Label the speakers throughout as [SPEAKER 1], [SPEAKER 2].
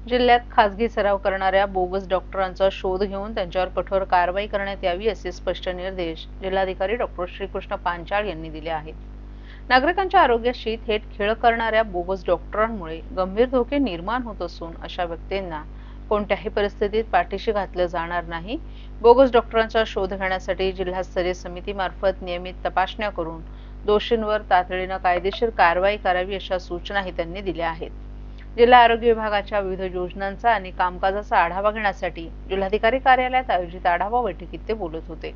[SPEAKER 1] जिल्ह्यात खासगी सराव करणाऱ्या बोगस डॉक्टरांचा शोध घेऊन त्यांच्यावर कठोर कारवाई करण्यात यावी असे स्पष्ट निर्देश जिल्हाधिकारी डॉक्टर श्रीकृष्ण पांचाळ यांनी दिले आहेत। नागरिकांच्या आरोग्याशी थेट खेळ करणाऱ्या बोगस डॉक्टरांमुळे गंभीर धोके निर्माण होत असून अशा व्यक्तींना कोणत्याही परिस्थितीत पाठीशी घातलं जाणार नाही। बोगस डॉक्टरांचा शोध घेण्यासाठी जिल्हास्तरीय समितीमार्फत नियमित तपासण्या करून दोषींवर तातडीने कायदेशीर कारवाई करावी अशा सूचनाही त्यांनी दिल्या आहेत। जिल्हा आरोग्य विभागाच्या विविध योजनांचा आणि कामकाजाचा आढावा घेण्यासाठी जिल्हाधिकारी कार्यालयात आयोजित आढावा बैठकीत ते बोलत होते।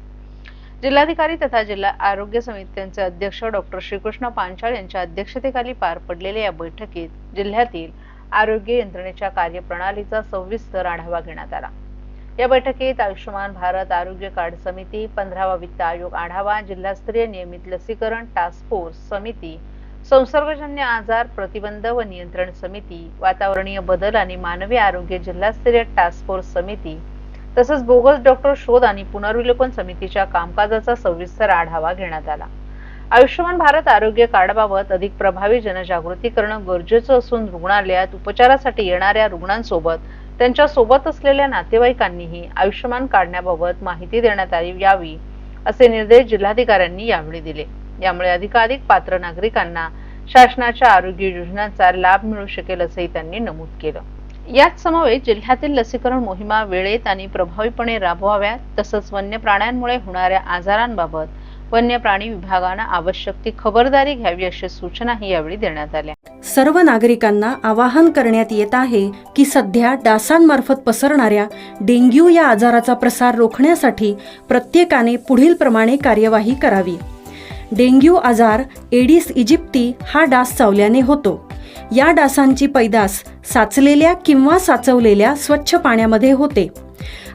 [SPEAKER 1] जिल्हाधिकारी तथा जिल्हा आरोग्य समित्यांचे अध्यक्ष डॉक्टर श्रीकृष्ण पांचाळ यांच्या अध्यक्षतेखाली पार पडलेल्या या बैठकीत जिल्ह्यातील आरोग्य यंत्रणेच्या कार्यप्रणालीचा सविस्तर आढावा घेण्यात आला। या बैठकीत आयुष्यमान भारत आरोग्य कार्ड समिती, 15वा वित्त आयोग आढावा, जिल्हास्तरीय नियमित लसीकरण टास्क फोर्स समिती, संसर्गजन्य आजार प्रतिबंध व नियंत्रण समिती, वातावरणीय बदल आणि मानवी आरोग्य जिल्हास्तरीय टास्क फोर्स समिती तसंच बोगस डॉक्टर शोध आणि पुनर्विलोकन समितीच्या कामकाजाचा सविस्तर आढावा घेण्यात आला। आयुष्यमान भारत आरोग्य कार्डबाबत अधिक प्रभावी जनजागृती करणं गरजेचं असून रुग्णालयात उपचारासाठी येणाऱ्या रुग्णांसोबत त्यांच्या सोबत असलेल्या नातेवाईकांनीही आयुष्यमान काढण्याबाबत माहिती देण्यात यावी असे निर्देश जिल्हाधिकाऱ्यांनी यावेळी दिले। यामुळे अधिकाधिक पात्र नागरिकांना शासनाच्या आरोग्य योजनांचा लाभ मिळू शकेल असंही त्यांनी नमूद केलं। याच समवेत जिल्ह्यातील लसीकरण मोहिमा वेळेत आणि प्रभावीपणे राबवाव्यात तसंच वन्य प्राण्यांमुळे होणाऱ्या आजारांबाबत वन्य प्राणी विभागाने आवश्यक ती खबरदारी घ्यावी अशी सूचनाही यावेळी देण्यात आल्या।
[SPEAKER 2] सर्व नागरिकांना आवाहन करण्यात येत आहे की सध्या डासांमार्फत पसरणाऱ्या डेंग्यू या आजाराचा प्रसार रोखण्यासाठी प्रत्येकाने पुढील प्रमाणे कार्यवाही करावी। डेंग्यू आजार एडिस इजिप्ती हा डास चावल्याने होतो। या डासांची पैदास साचलेल्या किंवा साचवलेल्या स्वच्छ पाण्यामध्ये होते।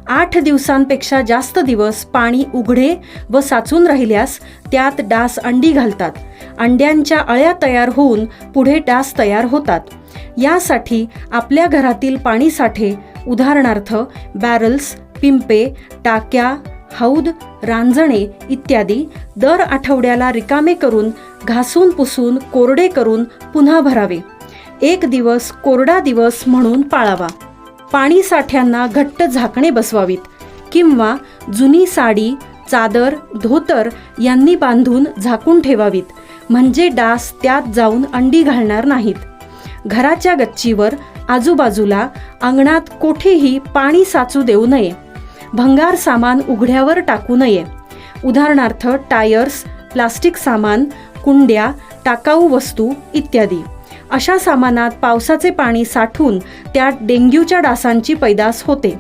[SPEAKER 2] 8 दिवसांपेक्षा जास्त दिवस पाणी उघडे व साचून राहिल्यास त्यात डास अंडी घालतात। अंड्यांच्या अळ्या तयार होऊन पुढे डास तयार होतात। यासाठी आपल्या घरातील पाणी साठे उदाहरणार्थ बॅरल्स, पिंपे, टाक्या, हौद, रांजणे इत्यादी दर आठवड्याला रिकामे करून घासून पुसून कोरडे करून पुन्हा भरावे। 1 दिवस कोरडा दिवस म्हणून पाळावा। पाणी साठ्यांना घट्ट झाकणे बसवावीत किंवा जुनी साडी, चादर, धोतर यांनी बांधून झाकून ठेवावीत, म्हणजे डास त्यात जाऊन अंडी घालणार नाहीत। घराच्या गच्चीवर, आजूबाजूला, अंगणात कोठेही पाणी साचू देऊ नये। भंगार सामान उघड्यावर टाकू नये, उदाहरणार्थ टायर्स, प्लास्टिक सामान, कुंड्या, टाकाऊ वस्तू इत्यादी। अशा सामानात पावसाचे पाणी साठून त्यात डेंग्यूच्या डासांची पैदास होते।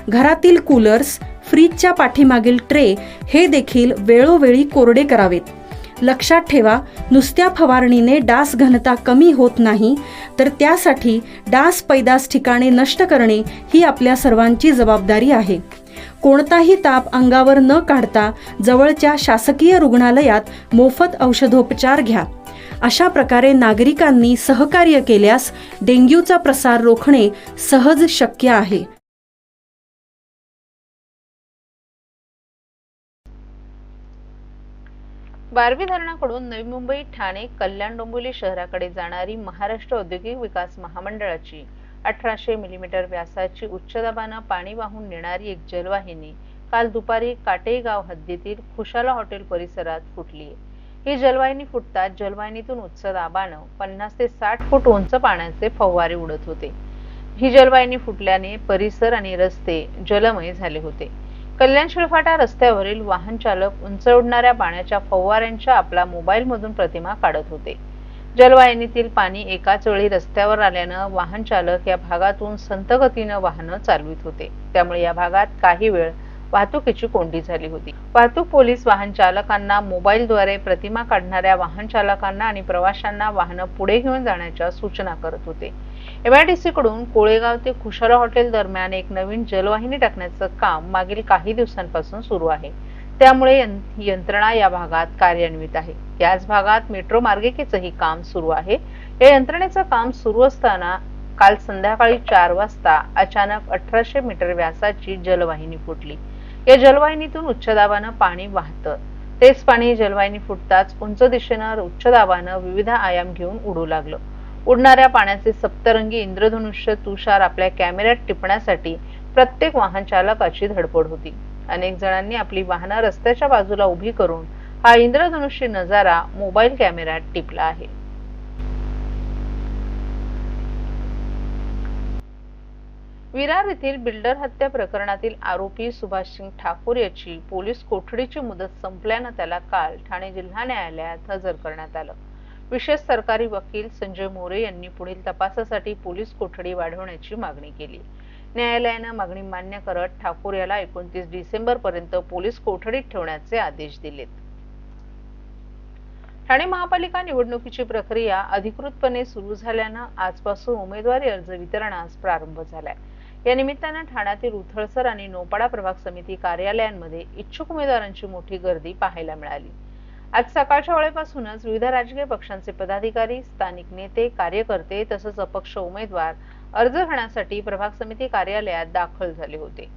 [SPEAKER 2] घरातील कूलर्स, फ्रीजच्या पाठीमागील ट्रे हे देखील वेळोवेळी कोरडे करावेत। लक्षात ठेवा, नुसत्या फवारणीने डास घनता कमी होत नाही, तर त्यासाठी डास पैदास ठिकाणे नष्ट करणे ही आपल्या सर्वांची जबाबदारी आहे। कोणताही ताप अंगावर न काढता जवळच्या शासकीय रुग्णालयात मोफत औषधोपचार घ्या। अशा प्रकारे नागरिकांनी सहकार्य केल्यास डेंग्यूचा प्रसार रोखणे सहज शक्य आहे।
[SPEAKER 1] बारवी धरणाकडून नवी मुंबई, ठाणे, कल्याण, डोंबिवली शहराकडे जाणारी महाराष्ट्र औद्योगिक विकास महामंडळाची 1800 मिलीमीटर व्यासाची उच्च दाबाने पाणी वाहून नेणारी एक जलवाहिनी काल दुपारी काटेगाव हद्दीतील खुशाला हॉटेल परिसरात फुटली। ही जलवाहिनी फुटताच जलवाहिनीतून उच्च दाबाने 50 ते 60 फूट उंच पाण्याचे फव्वारे उडत होते। ही जलवाहिनी फुटल्याने परिसर आणि रस्ते जलमय झाले होते। कल्याण शिळफाटा रस्त्यावरील वाहन चालक उंच उडणाऱ्या पाण्याच्या फव्वाऱ्यांच्या आपला मोबाईल मधून प्रतिमा काढत होते। जलवाहिनीतील पाणी एकाच वेळी रस्त्यावर आल्याने वाहन चालक या भागातून संथ गतीने वाहन चालवित होते, त्यामुळे या भागात काही वेळ वाहतुकीची कोंडी झाली होती। वाहतूक पोलीस वाहन चालकांना मोबाईलद्वारे प्रतिमा काढणाऱ्या वाहन चालकांना आणि प्रवाशांना वाहन पुढे घेऊन जाण्याच्या सूचना करत होते। MIDC कडून कोळेगाव ते खुशाला हॉटेल दरम्यान एक नवीन जलवाहिनी टाकण्याचं काम मागील काही दिवसांपासून सुरू आहे, त्यामुळे यंत्रणा या भागात कार्यान्वित आहे। याच भागात मेट्रो मार्गिकेचंही काम सुरू आहे। या यंत्रणेचं काम सुरू असताना काल संध्याकाळी 4 वाजता अचानक 1800 मीटर व्यासाची जलवाहिनी फुटली। या जलवाहिनीतून उच्च दाबाने पाणी वाहतं। तेच पाणी जलवाहिनी फुटताच उंच दिशेने उच्च दाबाने विविध आयाम घेऊन उडू लागलं। उडणाऱ्या पाण्याचे सप्तरंगी इंद्रधनुष्य तुषार आपल्या कॅमेऱ्यात टिपण्यासाठी प्रत्येक वाहन चालकाची धडपड होती. अनेक जणांनी आपली वाहनं रस्त्याच्या बाजूला उभी करून हा इंद्रधनुष्य नजारा मोबाईल कॅमेऱ्यात टिपला आहे. विरार येथील बिल्डर हत्या प्रकरणातील आरोपी सुभाषसिंग ठाकूर याची पोलीस कोठडीची मुदत संपल्यानं त्याला काल ठाणे जिल्हा न्यायालयात हजर करण्यात आलं. विशेष सरकारी वकील संजय मोरे यांनी पुढील तपासासाठी पोलीस कोठडी वाढवण्याची मागणी केली. न्यायालयानं मागणी मान्य करत ठाकूर याला 29 डिसेंबर पर्यंत पोलीस कोठडीत ठेवण्याचे आदेश दिलेत. ठाणे महापालिका निवडणुकीची प्रक्रिया अधिकृतपणे सुरू झाल्यानं आजपासून उमेदवारी अर्ज वितरणास प्रारंभ झालाय. या निमित्तानं ठाण्यातील उथळसर आणि नौपाडा प्रभाग समिती कार्यालयांमध्ये इच्छुक उमेदवारांची मोठी गर्दी पाहायला मिळाली. आज सकाळच्या वेळेपासूनच विविध राजकीय पक्षांचे पदाधिकारी, स्थानिक नेते, कार्यकर्ते तसंच अपक्ष उमेदवार अर्ज घेण्यासाठी प्रभाग समिती कार्यालयात दाखल झाले होते.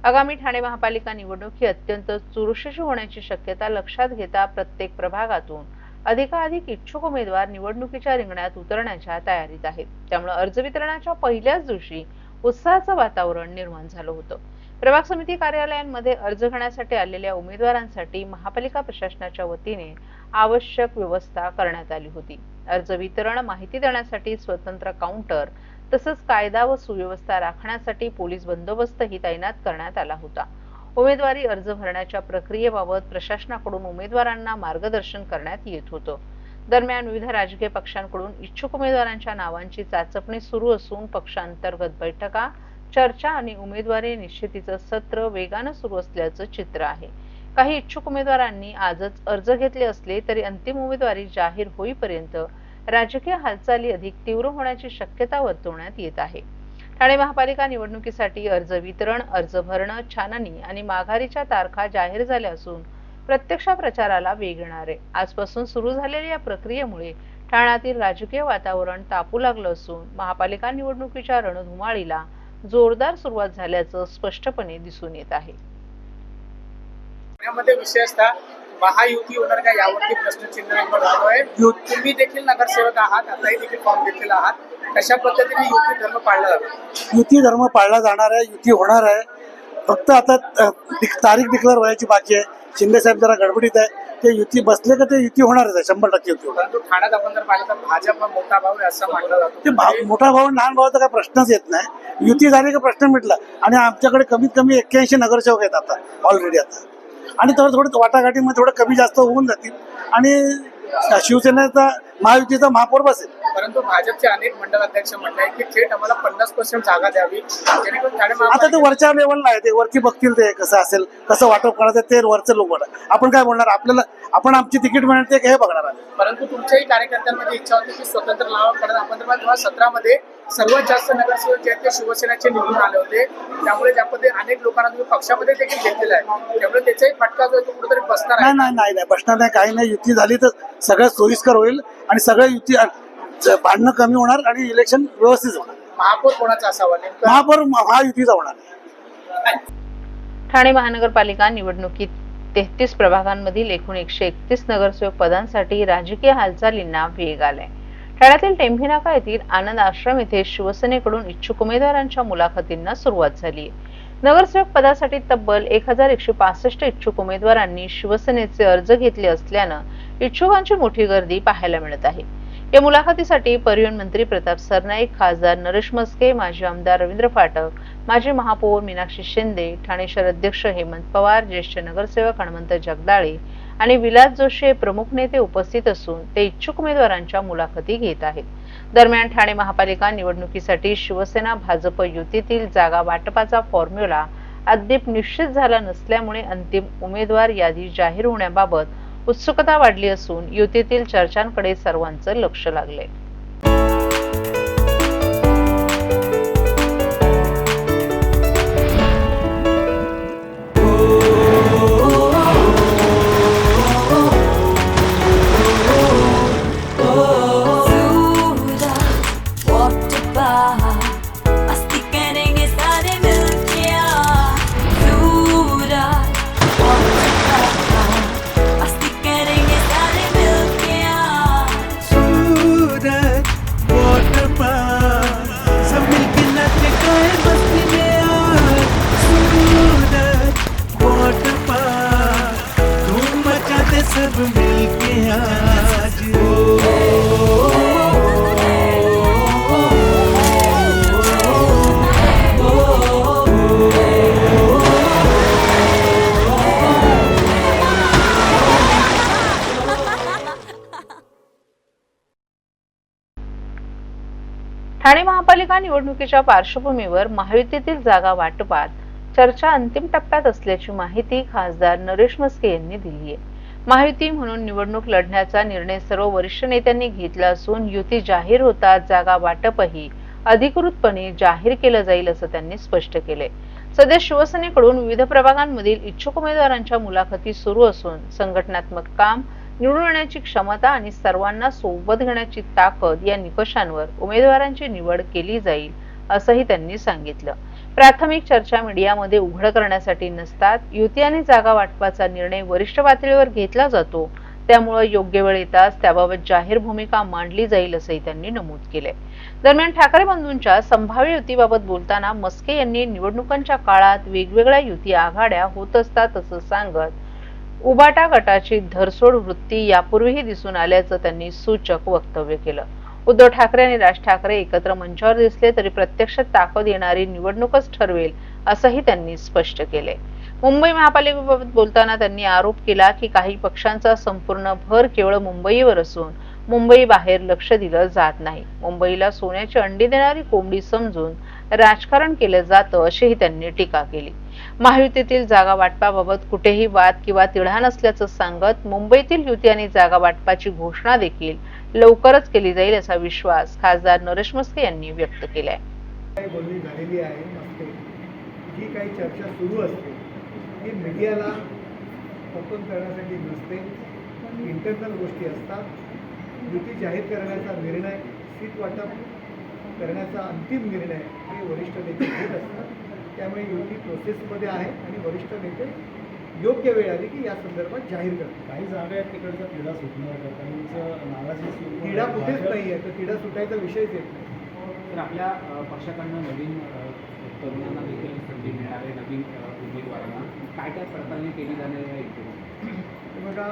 [SPEAKER 1] आगामी ठाणे महापालिका निवडणूक ही अत्यंत चुरशीची होण्याची शक्यता लक्षात घेता प्रत्येक प्रभागातून अधिकाधिक इच्छुक उमेदवार निवडणुकीच्या रिंगणात उतरण्याच्या तयारीत आहेत. त्यामुळे अर्ज वितरणाच्या पहिल्याच दिवशी उत्साहाचं वातावरण निर्माण झालं होतं. प्रभाग समिती कार्यालयांमध्ये अर्ज घेण्यासाठी आलेल्या उमेदवारांसाठी महापालिका प्रशासनाच्या वतीने आवश्यक व्यवस्था करण्यात आली होती. अर्ज वितरण, माहिती देण्यासाठी स्वतंत्र काउंटर तसंच कायदा व सुव्यवस्था राखण्यासाठी पोलीस बंदोबस्तही तैनात करण्यात आला होता. उमेदवारी अर्ज भरण्याच्या प्रक्रियेबाबत प्रशासनाकडून उमेदवारांना मार्गदर्शन करण्यात येत होतं. दरम्यान विविध राजकीय पक्षांकडून इच्छुक उमेदवारांच्या नावांची चाचपणी सुरू असून पक्षांतर्गत बैठका, चर्चा आणि उमेदवारी निश्चितीचं सत्र वेगानं सुरू असल्याचं चित्र आहे. काही इच्छुक उमेदवारांनी आजच अर्ज घेतले असले तरी अंतिम उमेदवारी जाहीर होईपर्यंत राजकीय हालचाली अधिक तीव्र होण्याची शक्यता वर्तवण्यात येत आहे. ठाणे महापालिका निवडणुकीसाठी अर्ज वितरण, अर्ज भरणं, छाननी आणि माघारीच्या तारखा जाहीर झाल्या असून प्रत्यक्ष प्रचाराला वेग येणार आहे. आजपासून सुरू झालेल्या या प्रक्रियेमुळे ठाण्यातील राजकीय वातावरण तापू लागलं असून महापालिका निवडणुकीच्या रणधुमाळीला जोरदार सुरुवात झाल्याचं स्पष्टपणे दिसून येत आहे.
[SPEAKER 3] यामध्ये विशेषतः महायुती होणार का यावरती प्रश्नचिन्ह निर्माण होतोय. तुम्ही देखील नगरसेवक आहात, आताही देखील फॉर्म घेतलेला आहात. कशा पद्धतीने युती धर्म पाळला जातो?
[SPEAKER 4] युती धर्म पाळला जाणार आहे, युती होणार आहे. फक्त आता तारीख डिक्लेअर व्हायची बाकी आहे. शिंदे साहेब जरा गडबडीत आहे. ते युती बसले का ते युती होणारच आहे, 100% युती होणार.
[SPEAKER 3] परंतु ठाण्यात आपण जर पाहिलं तर भाजप मोठा भाऊ आहे असं मानलं जातं.
[SPEAKER 4] ते मोठा भाऊ लहान भावाचा काय प्रश्नच येत नाही. युती झाली का प्रश्न मिटला. आणि आमच्याकडे कमीत कमी 81 नगरसेवक आहेत आता ऑलरेडी आता. आणि थोडं वाटाघाटीमध्ये थोडं कमी जास्त होऊन जातील आणि शिवसेनेचा महायुतीचा महापौर बसेल.
[SPEAKER 3] परंतु भाजपचे अनेक मंडल अध्यक्ष म्हणले की थेट आम्हाला 50% जागा द्यावी, जेणेकरून ठाणे
[SPEAKER 4] आता ते वरच्या लेवलला आहे. ते वरती बघतील ते कसं असेल, कसं वाटप करायचं ते वरचं लोक बोला. आपण काय बोलणार, आपल्याला आपण आमची तिकीट मिळते हे बघणार आहे.
[SPEAKER 3] परंतु तुमच्याही कार्यकर्त्यांमध्ये इच्छा होती की स्वतंत्र लावा. कारण आपण 2017 मध्ये सर्वात जास्त नगरसेवक जे आहेत ते शिवसेनेचे निवडून आले होते. त्यामुळे ज्या पद्धतीने अनेक लोकांना तुम्ही पक्षामध्ये देखील घेतलेला आहे, त्यामुळे त्याचाही फटका जो तो कुठेतरी बसणार आहे.
[SPEAKER 4] नाही बसणार नाही, काही नाही. युती झाली तर सगळ्यात सोयीस्कर होईल आणि सगळ्या युती भांडणं कमी होणार आणि इलेक्शन व्यवस्थित होणार.
[SPEAKER 3] महापौर कोणाचा असावा?
[SPEAKER 4] महापौर महायुतीचा होणार.
[SPEAKER 1] ठाणे महानगरपालिका निवडणुकीत 33 प्रभागांमधील एकूण 131 नगरसेवक पदांसाठी राजकीय हालचालींना वेग आलाय. ठाण्यातील टेंभी नाका येथील आनंद आश्रम येथे शिवसेनेकडून इच्छुक उमेदवारांच्या मुलाखतींना सुरुवात झाली. नगरसेवक पदासाठी तब्बल 1165 इच्छुक उमेदवारांनी शिवसेनेचे अर्ज घेतले असल्यानं इच्छुकांची मोठी गर्दी पाहायला मिळत आहे. या मुलाखतीसाठी परिवहन मंत्री प्रताप सरनाईक, खासदार नरेश मस्के, माजी आमदार रवींद्र फाटक, माजी महापौर मीनाक्षी शिंदे, ठाणे शहर अध्यक्ष हेमंत पवार, ज्येष्ठ नगरसेवक हनुमंत जगदाळे आणि विलास जोशी हे प्रमुख नेते उपस्थित असून ते इच्छुक उमेदवारांच्या मुलाखती घेत आहेत. दरम्यान ठाणे महापालिका निवडणुकीसाठी शिवसेना भाजप युतीतील जागा वाटपाचा फॉर्म्युला अद्याप निश्चित झाला नसल्यामुळे अंतिम उमेदवार यादी जाहीर होण्याबाबत उत्सुकता वाढली असून युतीतील चर्चांकडे सर्वांचं लक्ष लागलंय. ठाणे महापालिका निवडणुकीच्या पार्श्वभूमीवर महायुतीतील जागा वाटपात चर्चा अंतिम टप्प्यात असल्याची माहिती खासदार नरेश म्हस्के यांनी दिली आहे. महायुती म्हणून निवडणूक लढण्याचा निर्णय सर्व वरिष्ठ नेत्यांनी घेतला असून युती जाहीर होताच जागा वाटपही अधिकृतपणे जाहीर केलं जाईल असं त्यांनी स्पष्ट केलंय. सध्या शिवसेनेकडून विविध प्रभागांमधील इच्छुक उमेदवारांच्या मुलाखती सुरू असून संघटनात्मक काम, निवडून येण्याची क्षमता आणि सर्वांना सोबत घेण्याची ताकद या निकषांवर उमेदवारांची निवड केली जाईल असंही त्यांनी सांगितलं. प्राथमिक चर्चा मीडियामध्ये उघड करण्यासाठी नसतात. युती आणि जागा वाटपाचा निर्णय वरिष्ठ पातळीवर घेतला जातो, त्यामुळे योग्य वेळ येताच त्याबाबत जाहीर भूमिका मांडली जाईल असंही त्यांनी नमूद केलंय. दरम्यान ठाकरे बंधूंच्या संभाव्य युतीबाबत बोलताना म्हस्के यांनी निवडणुकांच्या काळात वेगवेगळ्या युती आघाड्या होत असतात असं सांगत उबाटा गटाची धरसोड वृत्ती यापूर्वीही दिसून आल्याचं त्यांनी सूचक वक्तव्य केलं. उद्धव ठाकरे आणि राज ठाकरे एकत्र मंचावर दिसले तरी प्रत्यक्षात ताकद येणारी निवडणूकच ठरवेल असंही त्यांनी स्पष्ट केले. मुंबई महापालिकेबाबत बोलताना त्यांनी आरोप केला की काही पक्षांचा संपूर्ण भर केवळ मुंबईवर असून मुंबई बाहेर लक्ष दिलं जात नाही. मुंबईला सोन्याची अंडी देणारी कोंबडी समजून राजकारण केलं जातं अशीही त्यांनी टीका केली. महायुतीतील जागा वाटपाबाबत कुठेही वाद किंवा तिढा नसल्याचं सांगत मुंबईतील युती आणि जागा वाटपाची घोषणा देखील लवकरच केली जाईल असा विश्वास खासदार नरेश म्हस्के यांनी व्यक्त केलाय.
[SPEAKER 5] बोलणी झालेली आहे मस्के, जी काही चर्चा सुरू असते ही मीडियाला ओपन करण्यासाठी नसते. इंटरनल गोष्टी असतात. युती जाहीर करण्याचा निर्णय, सीट वाटप करण्याचा अंतिम निर्णय हे वरिष्ठ नेते घेत असतात. त्यामुळे युती प्रोसेसमध्ये आहे आणि वरिष्ठ नेते योग्य वेळ आली की या संदर्भात जाहीर करतात.
[SPEAKER 6] काही जागा आहेत तिकडचा तिढा सुटणार का? त्यांचं नाराजी
[SPEAKER 5] तिढा कुठेच नाही आहे, तर तिढा सुटायचा विषयच येत नाही.
[SPEAKER 7] तर आपल्या पक्षाकडनं नवीन तरुणांना देखील संधी मिळणार आहे, नवीन उमेदवारांना काय काय पडताळणी केली जाणार आहे?
[SPEAKER 5] बघा,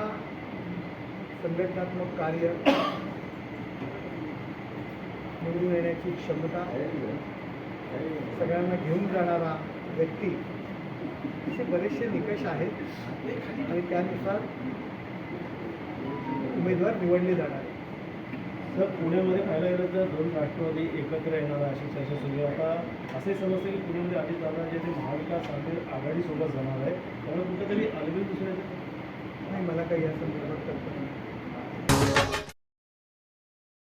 [SPEAKER 5] संघटनात्मक कार्य, निवडून येण्याची क्षमता, सगळ्यांना घेऊन जाणारा व्यक्ती, असे बरेचसे निकष आहेत आणि त्यानुसार उमेदवार निवडले जाणार आहेत.
[SPEAKER 6] सर, पुण्यामध्ये पाहायला गेलं तर दोन राष्ट्रवादी एकत्र येणार अशी चर्चा सुरू आहे. आता असे समजते की पुण्यामध्ये अजित दादा जे ते महाविकास आघाडीसोबत जाणार आहे, त्यामुळे कुठेतरी अलबेल दुसऱ्याचं
[SPEAKER 5] नाही, मला काही या संदर्भात कल्पना